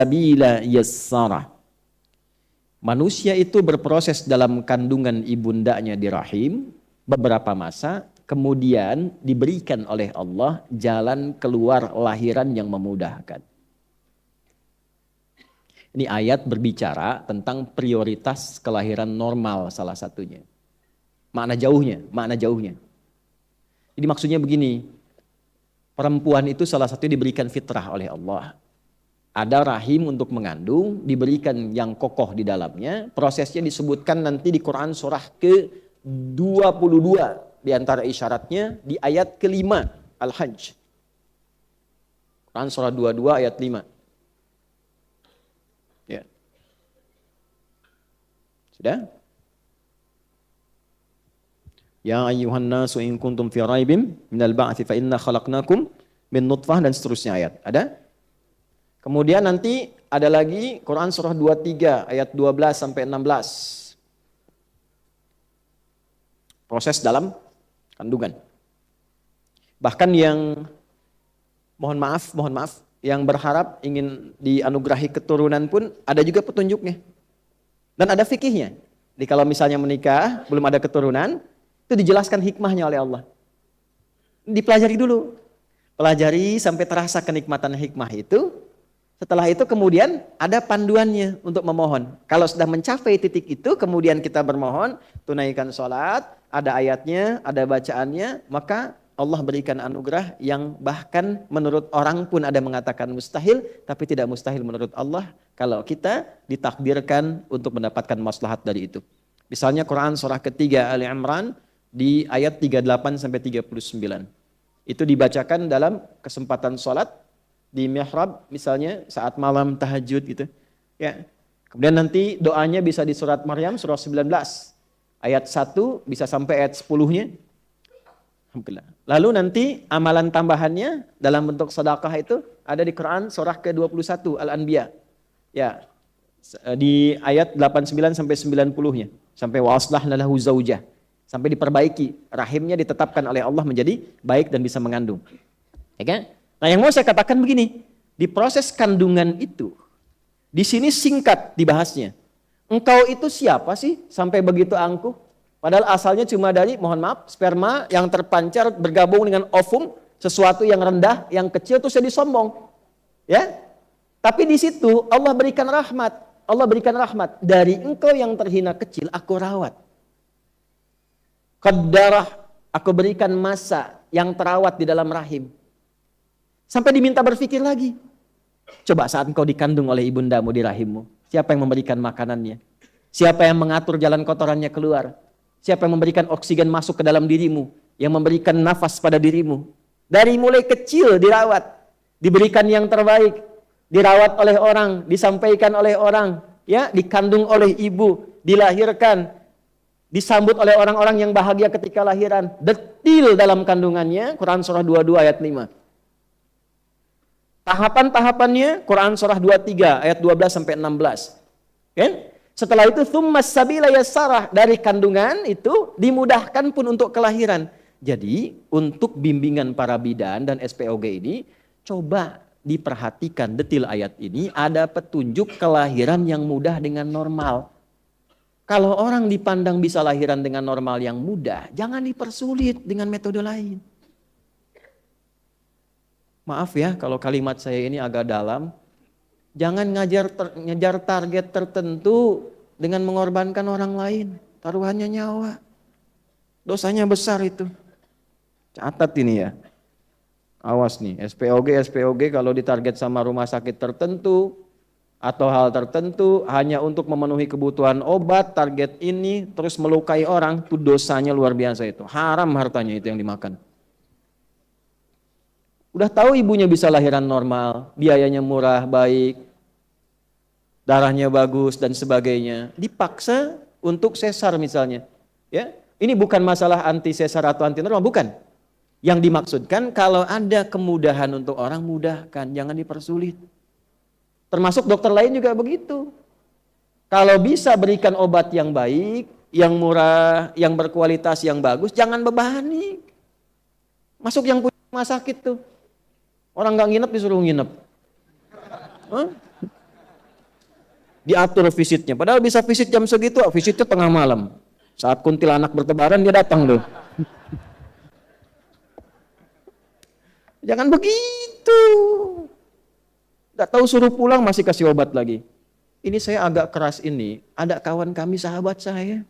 sabila yassara. Manusia itu berproses dalam kandungan ibundanya di rahim beberapa masa, kemudian diberikan oleh Allah jalan keluar lahiran yang memudahkan. Ini ayat berbicara tentang prioritas kelahiran normal salah satunya. Makna jauhnya. Jadi maksudnya begini, perempuan itu salah satunya diberikan fitrah oleh Allah. Ada rahim untuk mengandung, diberikan yang kokoh di dalamnya. Prosesnya disebutkan nanti di Quran surah ke-22. Di antara isyaratnya di ayat ke-5 Al-Hajj. Quran surah 22 ayat 5. Ya. Sudah? Ya ayyuhan nasu in kuntum fi raibin minal ba'thi fa inna khalaqnakum min nutfah, dan seterusnya ayat. Ada? Kemudian nanti ada lagi Quran surah 23 ayat 12 sampai 16. Proses dalam kandungan. Bahkan yang mohon maaf, yang berharap ingin dianugerahi keturunan pun ada juga petunjuknya. Dan ada fikihnya. Jadi kalau misalnya menikah, belum ada keturunan, itu dijelaskan hikmahnya oleh Allah. Dipelajari dulu. Pelajari sampai terasa kenikmatan hikmah itu. Setelah itu kemudian ada panduannya untuk memohon. Kalau sudah mencapai titik itu, kemudian kita bermohon, tunaikan sholat, ada ayatnya, ada bacaannya, maka Allah berikan anugerah yang bahkan menurut orang pun ada mengatakan mustahil, tapi tidak mustahil menurut Allah kalau kita ditakdirkan untuk mendapatkan maslahat dari itu. Misalnya Quran surah ketiga Ali Imran di ayat 38 sampai 39. Itu dibacakan dalam kesempatan sholat di mihrab, misalnya saat malam tahajud gitu. Ya. Kemudian nanti doanya bisa di surat Maryam surah 19. Ayat 1 bisa sampai ayat 10-nya. Alhamdulillah. Lalu nanti amalan tambahannya dalam bentuk sedekah itu ada di Quran surah ke-21 Al-Anbiya. Ya. Di ayat 89 sampai 90-nya. Sampai wa aslahna lahu zaujah. Sampai diperbaiki, rahimnya ditetapkan oleh Allah menjadi baik dan bisa mengandung. Ya kan? Nah, yang mau saya katakan begini, di proses kandungan itu, di sini singkat dibahasnya. Engkau itu siapa sih sampai begitu angkuh? Padahal asalnya cuma dari, mohon maaf, sperma yang terpancar bergabung dengan ovum, sesuatu yang rendah, yang kecil, terus jadi sombong. Ya? Tapi di situ Allah berikan rahmat. Allah berikan rahmat. Dari engkau yang terhina kecil, aku rawat. Qaddarah, aku berikan masa yang terawat di dalam rahim. Sampai diminta berpikir lagi. Coba saat engkau dikandung oleh ibundamu di rahimmu, siapa yang memberikan makanannya? Siapa yang mengatur jalan kotorannya keluar? Siapa yang memberikan oksigen masuk ke dalam dirimu? Yang memberikan nafas pada dirimu? Dari mulai kecil dirawat, diberikan yang terbaik, dirawat oleh orang, disampaikan oleh orang, ya, dikandung oleh ibu, dilahirkan, disambut oleh orang-orang yang bahagia ketika lahiran. Detil dalam kandungannya, Quran surah 22 ayat 5. Tahapan-tahapannya Quran surah 23 ayat 12 sampai 16. Kan? Setelah itu tsummas sabila yassarah, dari kandungan itu dimudahkan pun untuk kelahiran. Jadi untuk bimbingan para bidan dan SPOG ini coba diperhatikan detil ayat ini, ada petunjuk kelahiran yang mudah dengan normal. Kalau orang dipandang bisa lahiran dengan normal yang mudah, jangan dipersulit dengan metode lain. Maaf ya kalau kalimat saya ini agak dalam. Jangan ngejar target tertentu dengan mengorbankan orang lain. Taruhannya nyawa. Dosanya besar itu. Catat ini ya. Awas nih, SPOG kalau ditarget sama rumah sakit tertentu atau hal tertentu hanya untuk memenuhi kebutuhan obat, target ini terus melukai orang, itu dosanya luar biasa itu. Haram hartanya itu yang dimakan. Udah tahu ibunya bisa lahiran normal, biayanya murah, baik, darahnya bagus dan sebagainya. Dipaksa untuk sesar misalnya. Ya, ini bukan masalah anti sesar atau anti normal, bukan. Yang dimaksudkan kalau ada kemudahan untuk orang, mudahkan, jangan dipersulit. Termasuk dokter lain juga begitu. Kalau bisa berikan obat yang baik, yang murah, yang berkualitas, yang bagus, jangan bebani. Masuk yang punya rumah sakit tuh. Orang nggak nginep disuruh nginep. Hah? Diatur visitnya. Padahal bisa visit jam segitu, visitnya tengah malam. Saat kuntilanak bertebaran dia datang tuh. Jangan begitu. Gak tahu suruh pulang masih kasih obat lagi. Ini saya agak keras ini. Ada kawan kami sahabat saya.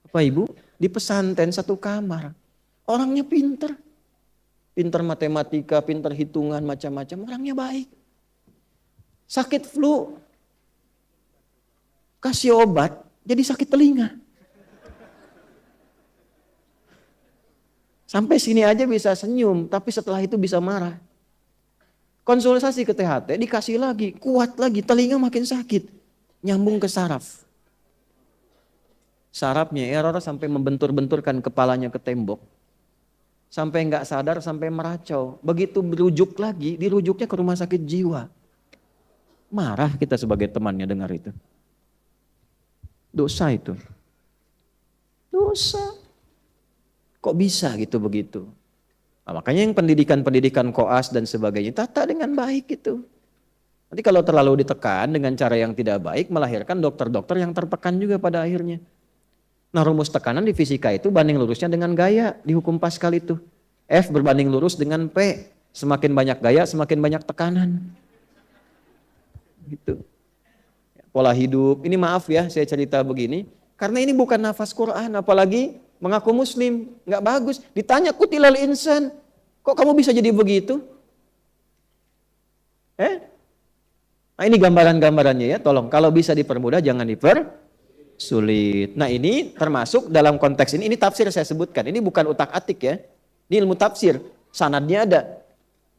Bapak Ibu, di pesantren satu kamar. Orangnya pinter. Pinter matematika, pinter hitungan, macam-macam. Orangnya baik. Sakit flu. Kasih obat, jadi sakit telinga. Sampai sini aja bisa senyum, tapi setelah itu bisa marah. Konsultasi ke THT, dikasih lagi, kuat lagi, telinga makin sakit. Nyambung ke saraf. Sarafnya error sampai membentur-benturkan kepalanya ke tembok. Sampai nggak sadar, sampai meracau. Begitu berujuk lagi, dirujuknya ke rumah sakit jiwa. Marah kita sebagai temannya dengar itu. Dosa itu. Dosa. Kok bisa gitu begitu? Nah, makanya yang pendidikan koas dan sebagainya, tata dengan baik itu. Nanti kalau terlalu ditekan dengan cara yang tidak baik, melahirkan dokter-dokter yang tertekan juga pada akhirnya. Nah, rumus tekanan di fisika itu banding lurusnya dengan gaya di hukum Pascal itu. F berbanding lurus dengan P. Semakin banyak gaya, semakin banyak tekanan. Gitu. Pola hidup, ini maaf ya saya cerita begini. Karena ini bukan nafas Quran, apalagi mengaku muslim. Nggak bagus. Ditanya kutilal insan, kok kamu bisa jadi begitu? Nah ini gambaran-gambarannya ya, tolong. Kalau bisa dipermudah jangan sulit. Nah ini termasuk dalam konteks ini tafsir saya sebutkan. Ini bukan utak-atik ya. Ini ilmu tafsir. Sanadnya ada.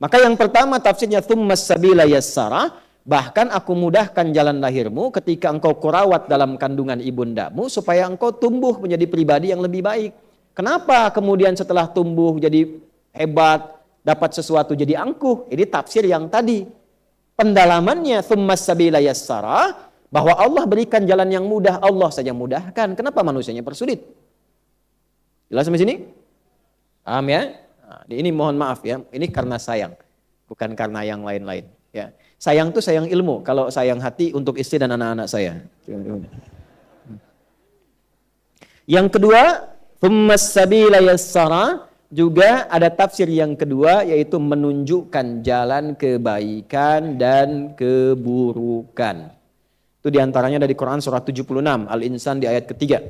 Maka yang pertama tafsirnya tsummas sabila yassara. Bahkan aku mudahkan jalan lahirmu ketika engkau kurawat dalam kandungan ibundamu supaya engkau tumbuh menjadi pribadi yang lebih baik. Kenapa kemudian setelah tumbuh jadi hebat, dapat sesuatu jadi angkuh? Ini tafsir yang tadi. Pendalamannya tsummas sabila yassara. Bahwa Allah berikan jalan yang mudah, Allah saja mudahkan. Kenapa manusianya persulit? Jelas sampai sini? Paham ya? Nah, ini mohon maaf ya, ini karena sayang. Bukan karena yang lain-lain. Ya. Sayang tuh sayang ilmu, kalau sayang hati untuk istri dan anak-anak saya. Yang kedua, tsummas sabila yassara, juga ada tafsir yang kedua, yaitu menunjukkan jalan kebaikan dan keburukan. Itu diantaranya dari Quran surah 76, Al-Insan di ayat ketiga.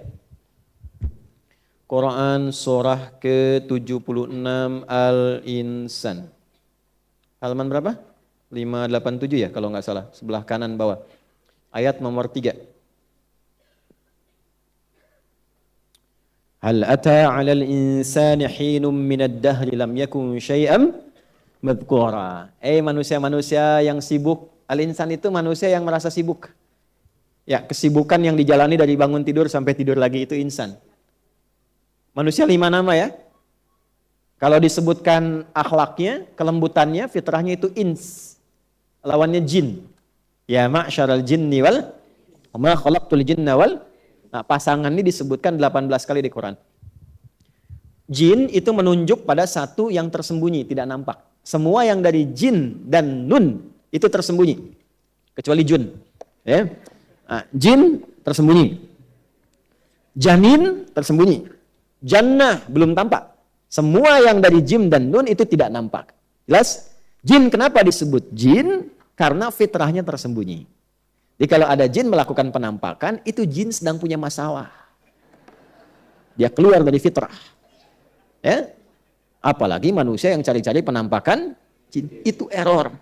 Quran surah ke-76 Al-Insan. Halaman berapa? 587 ya kalau nggak salah, sebelah kanan bawah. Ayat nomor 3. Hal ata 'alal insani hinum minad dahri lam yakun syai'an madhkura. Manusia-manusia yang sibuk. Al-Insan itu manusia yang merasa sibuk. Ya, kesibukan yang dijalani dari bangun tidur sampai tidur lagi itu insan. Manusia 5 nama ya. Kalau disebutkan akhlaknya, kelembutannya, fitrahnya itu ins. Lawannya jin. Ya ma'syaral jinni wal ma khalaqtul jinna wal. Nah, pasangan ini disebutkan 18 kali di Quran. Jin itu menunjuk pada satu yang tersembunyi, tidak nampak. Semua yang dari jin dan nun itu tersembunyi. Kecuali jun. Ya. Nah, jin tersembunyi, janin tersembunyi, jannah belum tampak. Semua yang dari jim dan nun itu tidak nampak. Jelas? Jin kenapa disebut jin? Karena fitrahnya tersembunyi. Jadi kalau ada jin melakukan penampakan, itu jin sedang punya masalah. Dia keluar dari fitrah. Ya? Apalagi manusia yang cari-cari penampakan, jin itu error.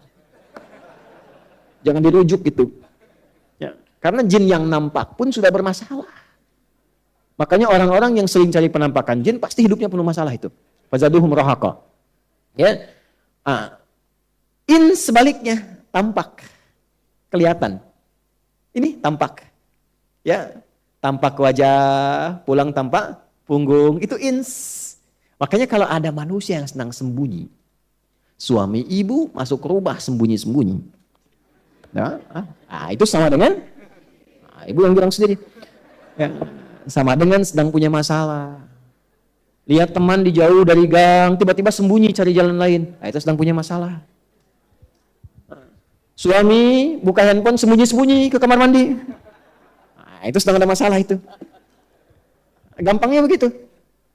Jangan dirujuk gitu. Karena jin yang nampak pun sudah bermasalah. Makanya orang-orang yang sering cari penampakan jin pasti hidupnya penuh masalah itu. Fazaduhum rahaqa. Ya. Sebaliknya tampak, kelihatan. Ini tampak. Ya, tampak wajah, pulang tampak punggung, itu ins. Makanya kalau ada manusia yang sedang sembunyi, suami ibu masuk ke rumah sembunyi-sembunyi. Nah, itu sama dengan ibu yang bilang sendiri. Ya, sama dengan sedang punya masalah. Lihat teman di jauh dari gang, tiba-tiba sembunyi cari jalan lain. Nah, itu sedang punya masalah. Suami buka handphone sembunyi-sembunyi ke kamar mandi. Nah, itu sedang ada masalah itu. Gampangnya begitu.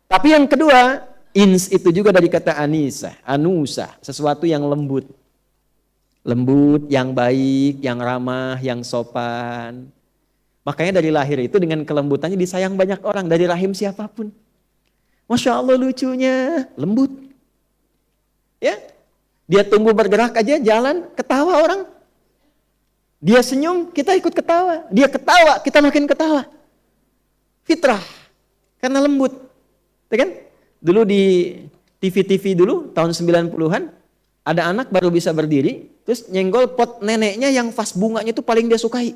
Tapi yang kedua, ins itu juga dari kata anisa, anusa, sesuatu yang lembut. Lembut, yang baik, yang ramah, yang sopan. Makanya dari lahir itu dengan kelembutannya disayang banyak orang, dari rahim siapapun. Masya Allah lucunya, lembut. Ya, dia tumbuh bergerak aja, jalan, ketawa orang. Dia senyum, kita ikut ketawa. Dia ketawa, kita makin ketawa. Fitrah, karena lembut. Ya kan? Dulu di TV-TV dulu, tahun 90-an, ada anak baru bisa berdiri, terus nyenggol pot neneknya yang vas bunganya itu paling dia sukai.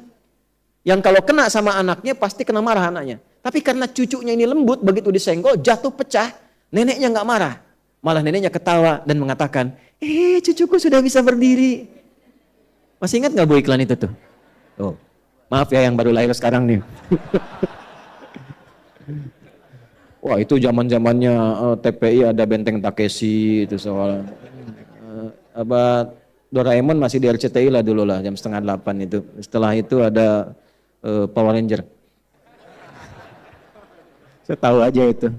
Yang kalau kena sama anaknya, pasti kena marah anaknya. Tapi karena cucunya ini lembut, begitu disenggol, jatuh pecah, neneknya nggak marah. Malah neneknya ketawa dan mengatakan, cucuku sudah bisa berdiri. Masih ingat nggak Bu iklan itu tuh? Oh, maaf ya yang baru lahir sekarang nih. Wah itu zaman-zamannya TPI ada Benteng Takeshi itu soal Doraemon masih di RCTI lah dulu lah jam 7:30 itu. Setelah itu ada Power Ranger. Saya tahu aja itu.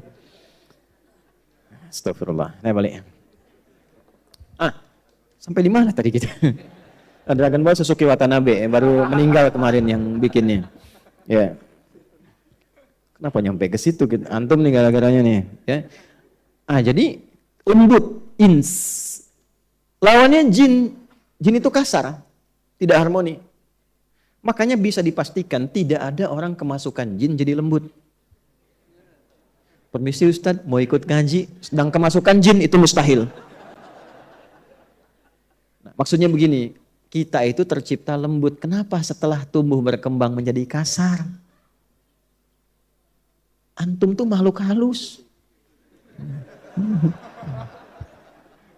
Astagfirullah. Nah balik. Sampai di mana tadi kita? Dragon Ball Suzuki Watanabe baru meninggal kemarin yang bikinnya. Ya. Kenapa nyampe ke situ? Antum nih gara-garanya nih. Ya. Jadi lembut, ins. Lawannya jin. Jin itu kasar, tidak harmoni. Makanya bisa dipastikan tidak ada orang kemasukan jin jadi lembut. Permisi Ustadz, mau ikut ngaji, sedang kemasukan jin itu mustahil. Nah, maksudnya begini, kita itu tercipta lembut. Kenapa setelah tumbuh berkembang menjadi kasar? Antum tuh makhluk halus.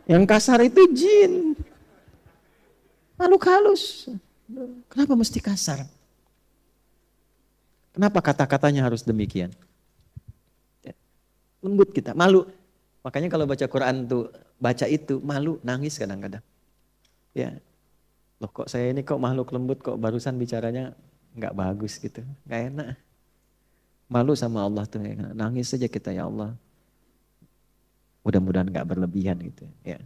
Yang kasar itu jin. Makhluk halus. Kenapa mesti kasar? Kenapa kata-katanya harus demikian? Lembut kita, malu. Makanya kalau baca Quran tuh, baca itu malu, nangis kadang-kadang. Ya, loh kok saya ini kok makhluk lembut, kok barusan bicaranya nggak bagus gitu, nggak enak. Malu sama Allah tuh, ya. Nangis saja kita ya Allah. Mudah-mudahan nggak berlebihan gitu. Ya.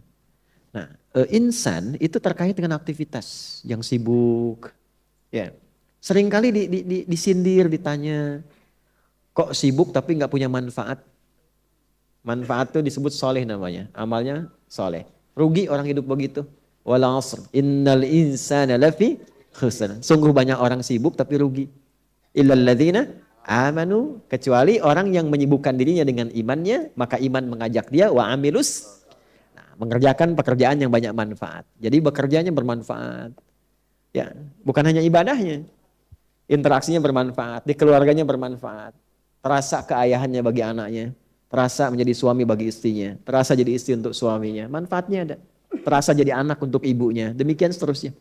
Nah, insan itu terkait dengan aktivitas yang sibuk. Ya, seringkali disindir, ditanya, kok sibuk tapi nggak punya manfaat. Manfaat itu disebut soleh namanya, amalnya soleh. Rugi orang hidup begitu. Wal 'asr, innal insana lafi khusr. Sungguh banyak orang sibuk tapi rugi. Illal ladzina amanu, kecuali orang yang menyibukkan dirinya dengan imannya, maka iman mengajak dia wa amilus, mengerjakan pekerjaan yang banyak manfaat. Jadi bekerjanya bermanfaat. Ya, bukan hanya ibadahnya. Interaksinya bermanfaat, di keluarganya bermanfaat. Terasa keayahannya bagi anaknya. Terasa menjadi suami bagi istrinya, terasa jadi istri untuk suaminya, manfaatnya ada. Terasa jadi anak untuk ibunya, demikian seterusnya.